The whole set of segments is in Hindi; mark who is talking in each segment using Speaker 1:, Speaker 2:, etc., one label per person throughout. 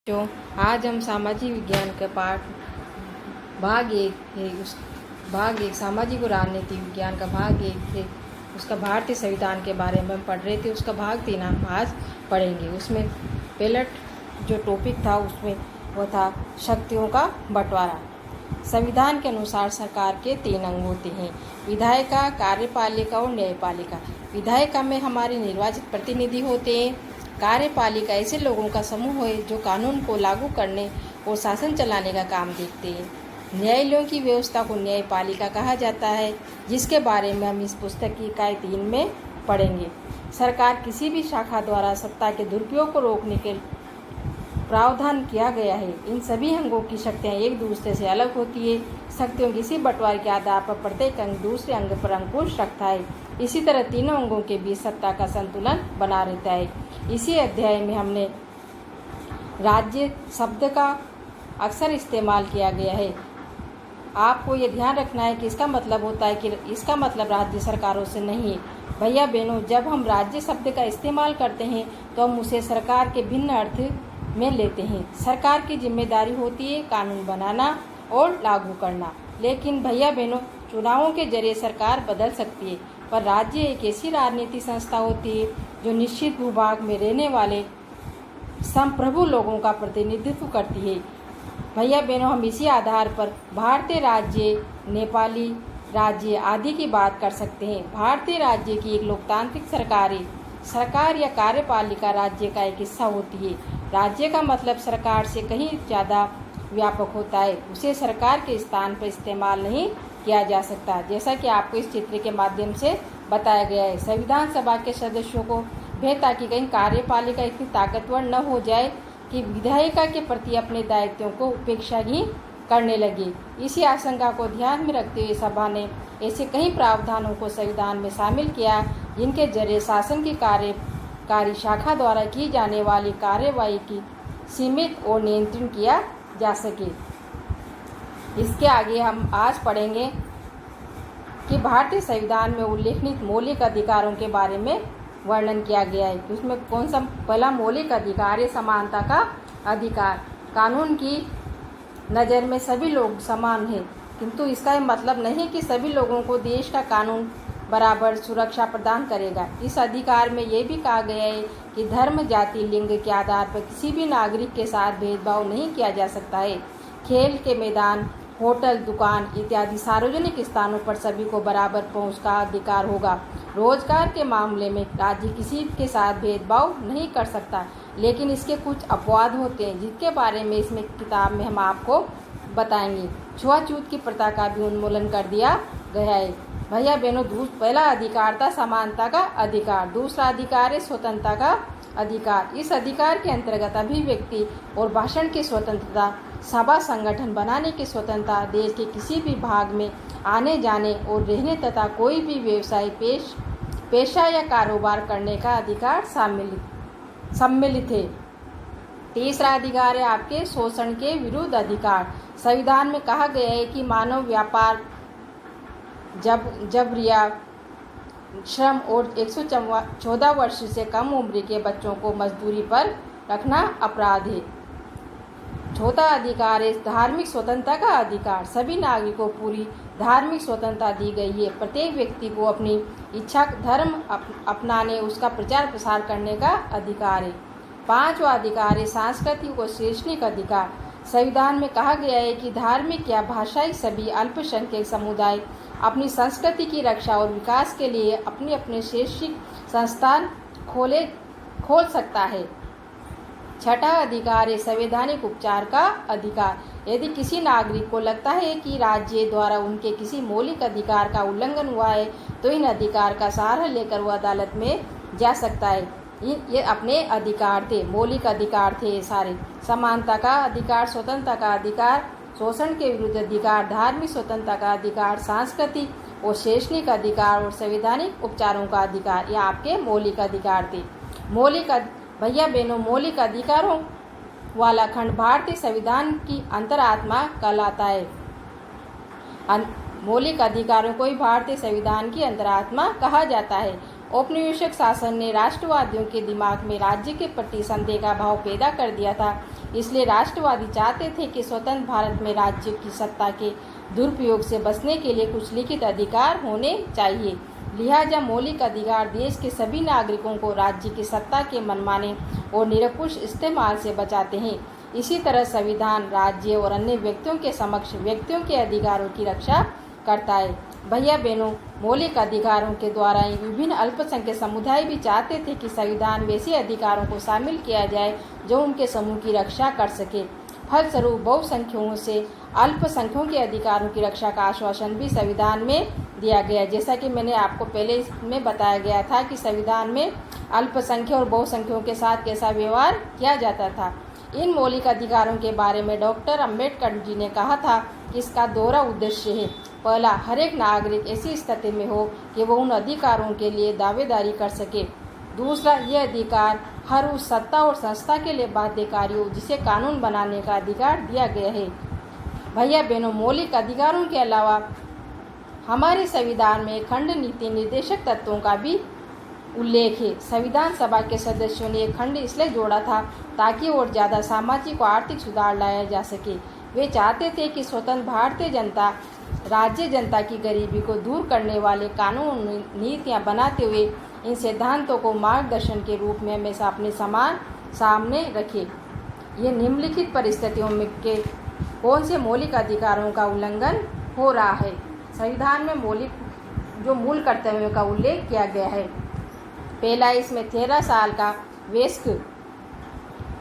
Speaker 1: जो आज हम सामाजिक विज्ञान का पाठ भाग एक है भाग एक सामाजिक और राजनीतिक विज्ञान का भाग एक है उसका भारतीय संविधान के बारे में हम पढ़ रहे थे। उसका भाग 3 हम आज पढ़ेंगे। उसमें पहला जो टॉपिक था उसमें वो था शक्तियों का बंटवारा। संविधान के अनुसार सरकार के 3 अंग होते हैं, विधायिका, कार्यपालिका और न्यायपालिका। विधायिका में हमारे निर्वाचित प्रतिनिधि होते हैं। कार्यपालिका ऐसे लोगों का समूह है जो कानून को लागू करने और शासन चलाने का काम देखते हैं। न्यायालयों की व्यवस्था को न्यायपालिका कहा जाता है, जिसके बारे में हम इस पुस्तक की इकाई 3 में पढ़ेंगे। सरकार किसी भी शाखा द्वारा सत्ता के दुरुपयोग को रोकने के प्रावधान किया गया है। इन सभी अंगों की शक्तियाँ एक दूसरे से अलग होती है। शक्तियों के इसी बंटवारे के आधार पर प्रत्येक अंग दूसरे अंग पर अंकुश रखता है। इसी तरह तीनों अंगों के बीच सत्ता का संतुलन बना रहता है। इसी अध्याय में हमने राज्य शब्द का अक्सर इस्तेमाल किया गया है। आपको ये ध्यान रखना है कि इसका मतलब होता है कि इसका मतलब राज्य सरकारों से नहीं है। भैया बहनों, जब हम राज्य शब्द का इस्तेमाल करते हैं तो हम उसे सरकार के भिन्न अर्थ में लेते हैं। सरकार की जिम्मेदारी होती है कानून बनाना और लागू करना, लेकिन भैया बहनों, चुनावों के जरिए सरकार बदल सकती है, पर राज्य एक ऐसी राजनीतिक संस्था होती है जो निश्चित भूभाग में रहने वाले संप्रभु लोगों का प्रतिनिधित्व करती है। भैया बहनों, हम इसी आधार पर भारतीय राज्य, नेपाली राज्य आदि की बात कर सकते हैं। भारतीय राज्य की एक लोकतांत्रिक सरकार या कार्यपालिका राज्य का एक हिस्सा होती है। राज्य का मतलब सरकार से कहीं ज़्यादा व्यापक होता है। उसे सरकार के स्थान पर इस्तेमाल नहीं किया जा सकता, जैसा कि आपको इस चित्र के माध्यम से बताया गया है। संविधान सभा के सदस्यों को भेद ताकि कहीं कार्यपालिका इतनी ताकतवर न हो जाए कि विधायिका के प्रति अपने दायित्वों को उपेक्षा ही करने लगे। इसी आशंका को ध्यान में रखते हुए सभा ने ऐसे कई प्रावधानों को संविधान में शामिल किया जिनके जरिए शासन की कार्यकारी शाखा द्वारा की जाने वाली कार्यवाही की सीमित और नियंत्रण किया जा सके। इसके आगे हम आज पढ़ेंगे कि भारतीय संविधान में उल्लेखित मौलिक अधिकारों के बारे में वर्णन किया गया है। उसमें कौन सा पहला मौलिक अधिकार है? समानता का अधिकार। कानून की नज़र में सभी लोग समान हैं, किंतु इसका ये मतलब नहीं कि सभी लोगों को देश का कानून बराबर सुरक्षा प्रदान करेगा। इस अधिकार में ये भी कहा गया है कि धर्म, जाति, लिंग के आधार पर किसी भी नागरिक के साथ भेदभाव नहीं किया जा सकता है। खेल के मैदान, होटल, दुकान इत्यादि सार्वजनिक स्थानों पर सभी को बराबर पहुंच का अधिकार होगा। रोजगार के मामले में राज्य किसी के साथ भेदभाव नहीं कर सकता, लेकिन इसके कुछ अपवाद होते हैं जिनके बारे में इसमें किताब में हम आपको बताएंगे। छुआछूत की प्रथा का भी उन्मूलन कर दिया गया है। भैया बहनों, पहला अधिकार था समानता का अधिकार। दूसरा अधिकार है स्वतंत्रता का अधिकार। इस अधिकार के अंतर्गत अभिव्यक्ति और भाषण की स्वतंत्रता, सभा संगठन बनाने की स्वतंत्रता, देश के किसी भी भाग में आने जाने और रहने तथा कोई भी व्यवसाय, पेशा या कारोबार करने का अधिकार सम्मिलित है। तीसरा अधिकार है आपके शोषण के विरुद्ध अधिकार। संविधान में कहा गया है कि मानव व्यापार, जबरिया श्रम और 114 वर्ष से कम उम्र के बच्चों को मजदूरी पर रखना अपराध है। चौथा अधिकार है धार्मिक स्वतंत्रता का अधिकार। सभी नागरिकों को पूरी धार्मिक स्वतंत्रता दी गई है। प्रत्येक व्यक्ति को अपनी इच्छा धर्म अपनाने, उसका प्रचार प्रसार करने का अधिकार है। पांचवा अधिकार है सांस्कृतिक और शैक्षणिक अधिकार। संविधान में कहा गया है कि धार्मिक या भाषाई सभी अल्पसंख्यक समुदाय अपनी संस्कृति की रक्षा और विकास के लिए अपने अपने शैक्षिक संस्थान खोल सकता है। छठा अधिकार है संवैधानिक उपचार का अधिकार। यदि किसी नागरिक को लगता है कि राज्य द्वारा उनके किसी मौलिक अधिकार का उल्लंघन हुआ है तो इन अधिकार का सहारा लेकर वह अदालत में जा सकता है। ये अपने अधिकार थे, मौलिक अधिकार थे सारे। समानता का अधिकार, स्वतंत्रता का अधिकार, शोषण के विरुद्ध अधिकार, धार्मिक स्वतंत्रता का अधिकार, सांस्कृतिक और शैक्षणिक अधिकार और संवैधानिक उपचारों का अधिकार, ये आपके मौलिक अधिकार थे। भैया बहनों, मौलिक अधिकारों वाला खंड भारतीय संविधान की अंतरात्मा कहलाता है। मौलिक अधिकारों को ही भारतीय संविधान की अंतरात्मा कहा जाता है। औपनिवेशिक शासन ने राष्ट्रवादियों के दिमाग में राज्य के प्रति संदेह का भाव पैदा कर दिया था। इसलिए राष्ट्रवादी चाहते थे कि स्वतंत्र भारत में राज्य की सत्ता के दुरुपयोग से बचने के लिए कुछ लिखित अधिकार होने चाहिए। लिहाजा मौलिक अधिकार देश के सभी नागरिकों को राज्य की सत्ता के मनमाने और निरंकुश इस्तेमाल से बचाते हैं। इसी तरह संविधान राज्य और अन्य व्यक्तियों के समक्ष व्यक्तियों के अधिकारों की रक्षा करता है। भैया बहनों, मौलिक अधिकारों के द्वारा ही विभिन्न अल्पसंख्यक समुदाय भी चाहते थे कि संविधान में ऐसे अधिकारों को शामिल किया जाए जो उनके समूह की रक्षा कर सके। फलस्वरूप बहुसंख्यकों से अल्पसंख्यकों के अधिकारों की रक्षा का आश्वासन भी संविधान में दिया गया। जैसा कि मैंने आपको पहले इसमें बताया गया था कि संविधान में अल्पसंख्यक और बहुसंख्यकों के साथ कैसा व्यवहार किया जाता था। इन मौलिक अधिकारों के बारे में डॉक्टर अंबेडकर जी ने कहा था कि इसका दोहरा उद्देश्य है। पहला, हर एक नागरिक ऐसी स्थिति में हो कि वो उन अधिकारों के लिए दावेदारी कर सके। दूसरा, यह अधिकार हर उस सत्ता और संस्था के लिए बाध्यकारी हो जिसे कानून बनाने का अधिकार दिया गया है। भैया बहनों, मौलिक अधिकारों के अलावा हमारे संविधान में खंड नीति निर्देशक तत्वों का भी उल्लेख है। संविधान सभा के सदस्यों ने यह खंड इसलिए जोड़ा था ताकि और ज़्यादा सामाजिक और आर्थिक सुधार लाया जा सके। वे चाहते थे कि स्वतंत्र भारतीय जनता राज्य जनता की गरीबी को दूर करने वाले कानून नीतियाँ बनाते हुए इन सिद्धांतों को मार्गदर्शन के रूप में हमेशा अपने सामने रखे। ये निम्नलिखित परिस्थितियों में के कौन से मौलिक अधिकारों का उल्लंघन हो रहा है। संविधान में मौलिक जो मूल कर्तव्यों का उल्लेख किया गया है। पहला, इसमें 13 साल का वयस्क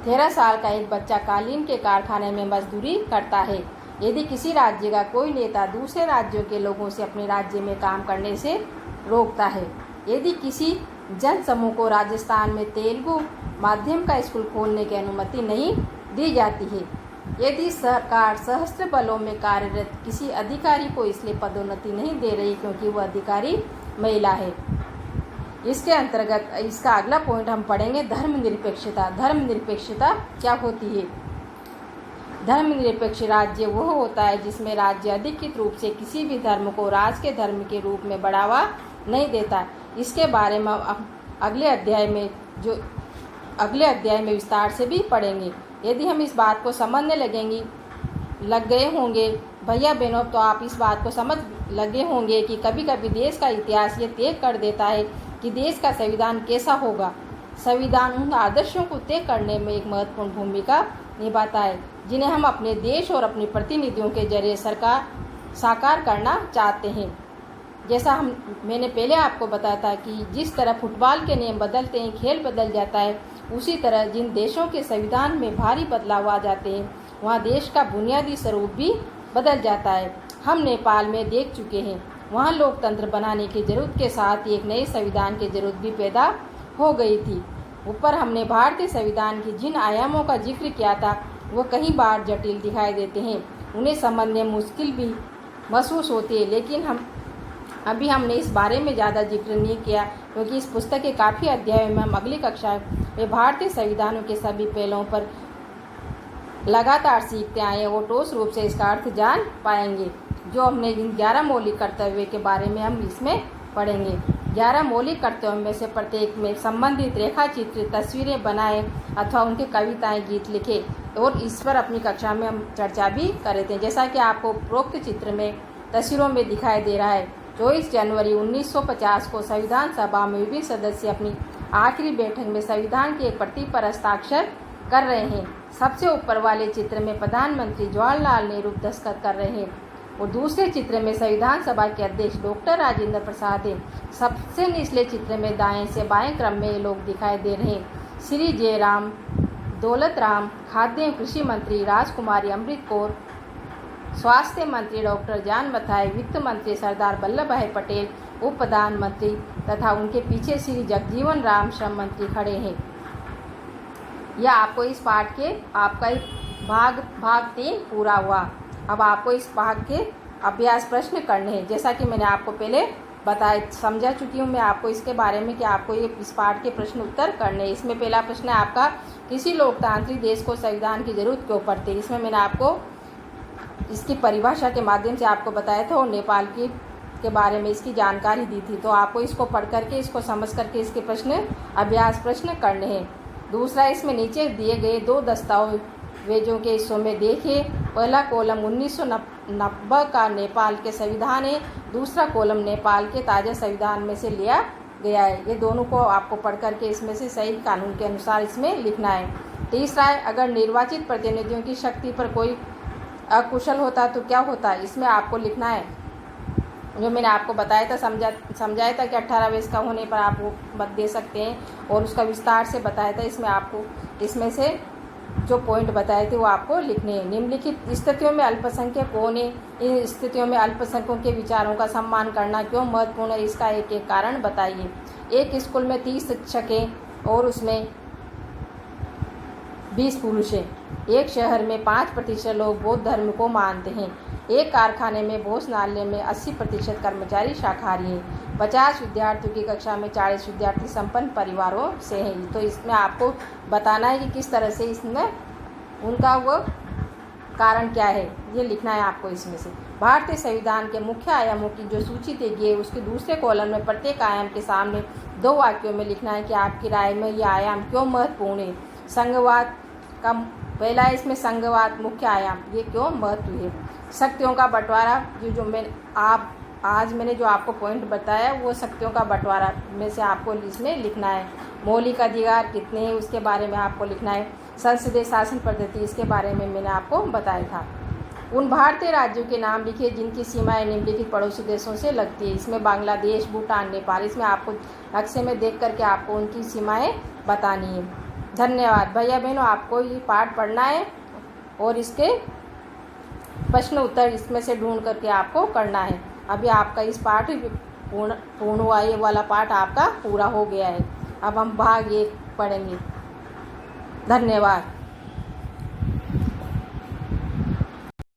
Speaker 1: 13 साल का एक बच्चा कालीन के कारखाने में मजदूरी करता है। यदि किसी राज्य का कोई नेता दूसरे राज्यों के लोगों से अपने राज्य में काम करने से रोकता है, यदि किसी जन समूह को राजस्थान में तेलुगु माध्यम का स्कूल खोलने की अनुमति नहीं दी जाती है, यदि सरकार सशस्त्र बलों में कार्यरत किसी अधिकारी को इसलिए पदोन्नति नहीं दे रही क्योंकि वह अधिकारी महिला है। इसके अंतर्गत इसका अगला पॉइंट हम पढ़ेंगे धर्मनिरपेक्षता। धर्मनिरपेक्षता क्या होती है? धर्मनिरपेक्ष राज्य वह होता है जिसमें राज्य अधिकृत रूप से किसी भी धर्म को राष्ट्र के धर्म के रूप में बढ़ावा नहीं देता। इसके बारे में अगले अध्याय में विस्तार से भी पढ़ेंगे। यदि हम इस बात को समझने लग गए होंगे भैया बहनों, तो आप इस बात को समझ लगे होंगे कि कभी कभी देश का इतिहास ये तय कर देता है कि देश का संविधान कैसा होगा। संविधान उन आदर्शों को तय करने में एक महत्वपूर्ण भूमिका निभाता है जिन्हें हम अपने देश और अपने प्रतिनिधियों के जरिए साकार करना चाहते हैं। जैसा मैंने पहले आपको बताया था कि जिस तरह फुटबॉल के नियम बदलते हैं, खेल बदल जाता है, उसी तरह जिन देशों के संविधान में भारी बदलाव आ जाते हैं वहाँ देश का बुनियादी स्वरूप भी बदल जाता है। हम नेपाल में देख चुके हैं, वहाँ लोकतंत्र बनाने की जरूरत के साथ एक नए संविधान की जरूरत भी पैदा हो गई थी। ऊपर हमने भारतीय संविधान की जिन आयामों का जिक्र किया था वो कई बार जटिल दिखाई देते हैं, उन्हें समझने मुश्किल भी महसूस होती है, लेकिन हमने इस बारे में ज़्यादा जिक्र नहीं किया क्योंकि इस पुस्तक के काफ़ी अध्यायों में हम अगली कक्षा में भारतीय संविधानों के सभी पहलुओं पर लगातार सीखते आए हैं और ठोस रूप से इसका अर्थ जान पाएंगे। जो हमने इन 11 मौलिक कर्तव्य के बारे में हम इसमें पढ़ेंगे। 11 मौलिक कर्तव्यों में से प्रत्येक में संबंधित रेखा चित्र, तस्वीरें बनाए अथवा उनके कविताएं, गीत लिखे और इस पर अपनी कक्षा में हम चर्चा भी कर रहे थे। जैसा कि आपको उपरोक्त चित्र में तस्वीरों में दिखाई दे रहा है, 24 जनवरी 1950 को संविधान सभा में विभिन्न सदस्य अपनी आखिरी बैठक में संविधान की एक प्रति पर हस्ताक्षर कर रहे हैं। सबसे ऊपर वाले चित्र में प्रधानमंत्री जवाहरलाल नेहरू दस्तखत कर रहे हैं और दूसरे चित्र में संविधान सभा के अध्यक्ष डॉक्टर राजेंद्र प्रसाद हैं। सबसे निचले चित्र में दाएं से बाएं क्रम में ये लोग दिखाई दे रहे हैं। श्री जयराम दौलत राम, खाद्य एवं कृषि मंत्री राजकुमारी अमृत कौर, स्वास्थ्य मंत्री डॉक्टर जान मथाई, वित्त मंत्री सरदार वल्लभ भाई पटेल, उप प्रधानमंत्री तथा उनके पीछे श्री जगजीवन राम श्रम मंत्री खड़े हैं। यह आपको इस पाठ के आपका भाग 3 पूरा हुआ। अब आपको इस भाग के अभ्यास प्रश्न करने हैं। जैसा कि मैंने आपको पहले समझा चुकी हूँ मैं आपको इसके बारे में कि आपको ये इस पाठ के प्रश्न उत्तर करने हैं। इसमें पहला प्रश्न है आपका, किसी लोकतांत्रिक देश को संविधान की जरूरत क्यों पड़ती है? इसमें मैंने आपको इसकी परिभाषा के माध्यम से आपको बताया था और नेपाल के बारे में इसकी जानकारी दी थी। तो आपको इसको पढ़ करके, इसको समझ करके इसके प्रश्न अभ्यास प्रश्न करने हैं। दूसरा, इसमें नीचे दिए गए दो दस्तावेजों के हिस्सों में देखिए। पहला कॉलम 1990 का नेपाल के संविधान है, दूसरा कॉलम नेपाल के ताज़ा संविधान में से लिया गया है। ये दोनों को आपको पढ़ करके इसमें से सही कानून के अनुसार इसमें लिखना है। तीसरा है, अगर निर्वाचित प्रतिनिधियों की शक्ति पर कोई अकुशल होता तो क्या होता है, इसमें आपको लिखना है। जो मैंने आपको बताया था, समझाया था कि 18 वर्ष का होने पर आप वो मत दे सकते हैं, और उसका विस्तार से बताया था। इसमें आपको इसमें से जो पॉइंट बताए थे वो आपको लिखने हैं। निम्नलिखित स्थितियों में अल्पसंख्यक कौन है? इन स्थितियों में अल्पसंख्यकों के विचारों का सम्मान करना क्यों महत्वपूर्ण है, इसका एक एक कारण बताइए। एक स्कूल में 30 शिक्षक हैं और उसमें 20 पुरुष हैं। एक शहर में 5% लोग बौद्ध धर्म को मानते हैं। एक कारखाने में भोजनालय में 80% कर्मचारी शाकाहारी हैं। 50 विद्यार्थियों की कक्षा में 40 विद्यार्थी संपन्न परिवारों से हैं। तो इसमें आपको बताना है कि किस तरह से इसमें उनका वो कारण क्या है, ये लिखना है आपको इसमें से। भारतीय संविधान के मुख्य आयामों की जो सूची दी गई है उसके दूसरे कॉलम में प्रत्येक आयाम के सामने 2 वाक्यों में लिखना है कि आपकी राय में ये आयाम क्यों महत्वपूर्ण है। संघवाद का पहला है इसमें संघवाद मुख्य आयाम, ये क्यों महत्व है। शक्तियों का बंटवारा, जो मैंने जो आपको पॉइंट बताया वो शक्तियों का बंटवारा में से आपको इसमें लिखना है। मौलिक अधिकार कितने हैं उसके बारे में आपको लिखना है। संसदीय शासन पद्धति, इसके बारे में मैंने आपको बताया था। उन भारतीय राज्यों के नाम लिखिए जिनकी सीमाएं निम्नलिखित पड़ोसी देशों से लगती है। इसमें बांग्लादेश, भूटान, नेपाल, इसमें आपको नक्शे में देख करके आपको उनकी सीमाएं बतानी है। धन्यवाद भैया बहनों, आपको ये पाठ पढ़ना है और इसके प्रश्न उत्तर इसमें से ढूंढ करके आपको करना है। अभी आपका इस पाठ पूर्ण हुआ, ये वाला पाठ आपका पूरा हो गया है। अब हम भाग 1 पढ़ेंगे। धन्यवाद।